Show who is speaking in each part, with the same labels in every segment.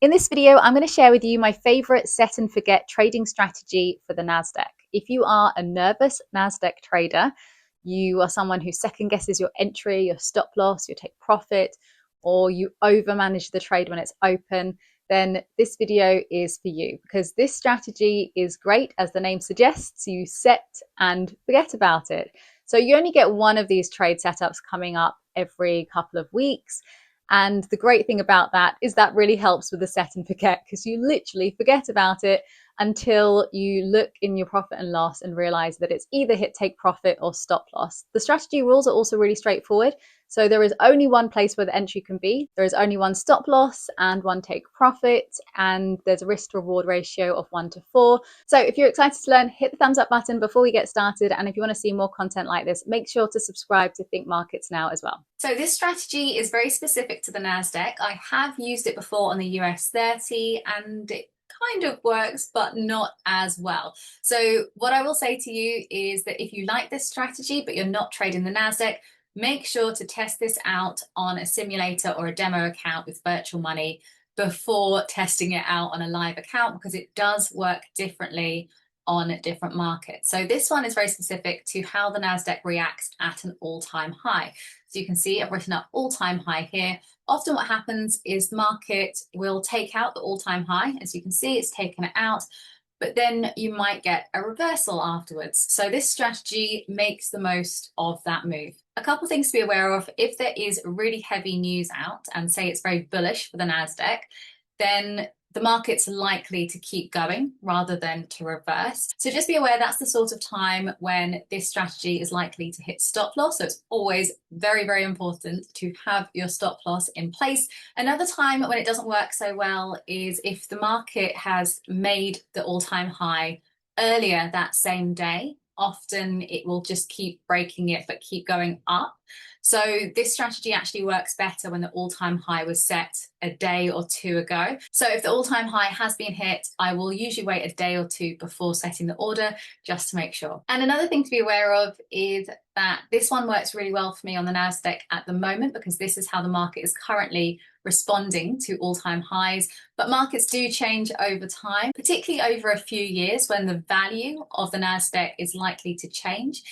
Speaker 1: In this video, I'm going to share with you my favorite set and forget trading strategy for the Nasdaq. If you are a nervous Nasdaq trader, you are someone who second guesses your entry, your stop loss, your take profit, or you over manage the trade when it's open, then this video is for you because this strategy is great. As the name suggests, you set and forget about it. So you only get one of these trade setups coming up every couple of weeks. And the great thing about that is that really helps with the set and forget, because you literally forget about it until you look in your profit and loss and realize that it's either hit take profit or stop loss. The strategy rules are also really straightforward. So there is only one place where the entry can be. There is only one stop loss and one take profit, and there's a risk to reward ratio of 1:4. So if you're excited to learn, hit the thumbs up button before we get started. And if you want to see more content like this, make sure to subscribe to Thinkmarkets now as well. So this strategy is very specific to the Nasdaq. I have used it before on the US 30 and it kind of works, but not as well. So what I will say to you is that if you like this strategy, but you're not trading the Nasdaq, make sure to test this out on a simulator or a demo account with virtual money before testing it out on a live account, because it does work differently on different markets. So this one is very specific to how the Nasdaq reacts at an all-time high. So you can see I've written up all-time high here. Often what happens is the market will take out the all-time high. As you can see, it's taken it out, but then you might get a reversal afterwards. So this strategy makes the most of that move. A couple things to be aware of: if there is really heavy news out and say it's very bullish for the Nasdaq, then the market's likely to keep going rather than to reverse. So just be aware that's the sort of time when this strategy is likely to hit stop loss. So it's always very, very important to have your stop loss in place. Another time when it doesn't work so well is if the market has made the all-time high earlier that same day. Often it will just keep breaking it, but keep going up. So this strategy actually works better when the all-time high was set a day or two ago. So if the all-time high has been hit, I will usually wait a day or two before setting the order just to make sure. And another thing to be aware of is that this one works really well for me on the Nasdaq at the moment, because this is how the market is currently responding to all-time highs. But markets do change over time, particularly over a few years when the value of the Nasdaq is likely to change,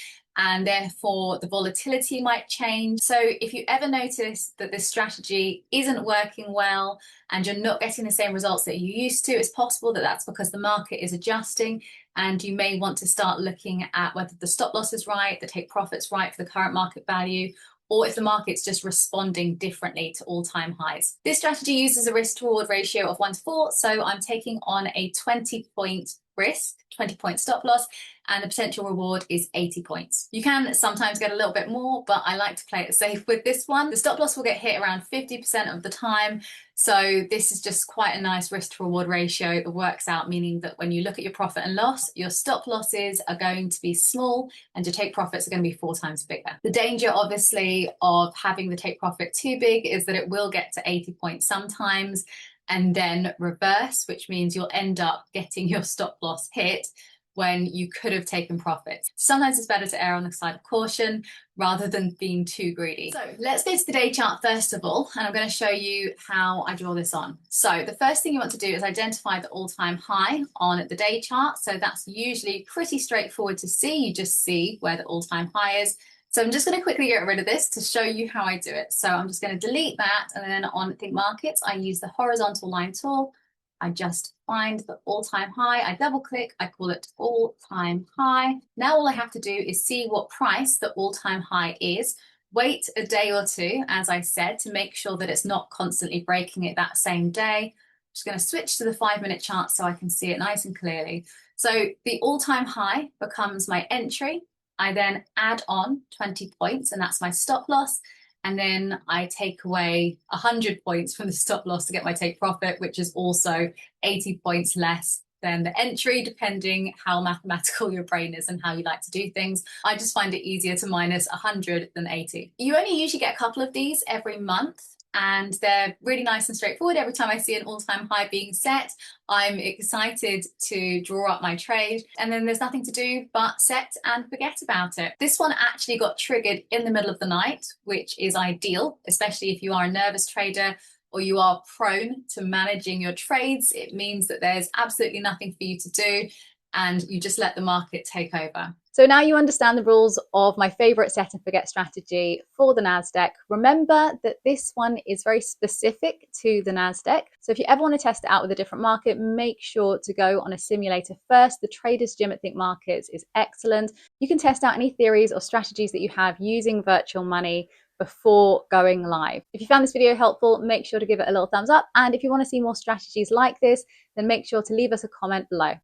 Speaker 1: and therefore the volatility might change. So if you ever notice that this strategy isn't working well and you're not getting the same results that you used to, it's possible that that's because the market is adjusting, and you may want to start looking at whether the stop loss is right, the take profit's right for the current market value, or if the market's just responding differently to all-time highs. This strategy uses a risk to reward ratio of 1:4, so I'm taking on a 20-point risk, 20-point stop loss, and the potential reward is 80 points. You can sometimes get a little bit more, but I like to play it safe with this one. The stop loss will get hit around 50% of the time, so this is just quite a nice risk to reward ratio. It works out, meaning that when you look at your profit and loss, your stop losses are going to be small and your take profits are going to be 4 times bigger. The danger, obviously, of having the take profit too big is that it will get to 80 points sometimes and then reverse, which means you'll end up getting your stop loss hit when you could have taken profits. Sometimes it's better to err on the side of caution rather than being too greedy. So let's go to the day chart first of all, and I'm going to show you how I draw this on. So the first thing you want to do is identify the all-time high on the day chart. So that's usually pretty straightforward to see. You just see where the all-time high is. So I'm just going to quickly get rid of this to show you how I do it. So I'm just going to delete that, and then on Thinkmarkets, I use the horizontal line tool. I just find the all-time high, I double click, I call it all-time high. Now all I have to do is see what price the all-time high is, wait a day or two, as I said, to make sure that it's not constantly breaking it that same day. I'm just going to switch to the 5-minute chart so I can see it nice and clearly. So the all-time high becomes my entry. I then add on 20 points, and that's my stop loss. And then I take away 100 points from the stop loss to get my take profit, which is also 80 points less than the entry, depending how mathematical your brain is and how you like to do things. I just find it easier to minus 100 than 80. You only usually get a couple of these every month, and they're really nice and straightforward. Every time I see an all-time high being set, I'm excited to draw up my trade, and then there's nothing to do but set and forget about it. This one actually got triggered in the middle of the night, which is ideal, especially if you are a nervous trader. or you are prone to managing your trades, it means that there's absolutely nothing for you to do and you just let the market take over. So now you understand the rules of my favorite set and forget strategy for the Nasdaq. Remember that this one is very specific to the Nasdaq. So if you ever want to test it out with a different market, make sure to go on a simulator first. The Traders Gym at Thinkmarkets is excellent. You can test out any theories or strategies that you have using virtual money before going live. If you found this video helpful, make sure to give it a little thumbs up. And if you want to see more strategies like this, then make sure to leave us a comment below.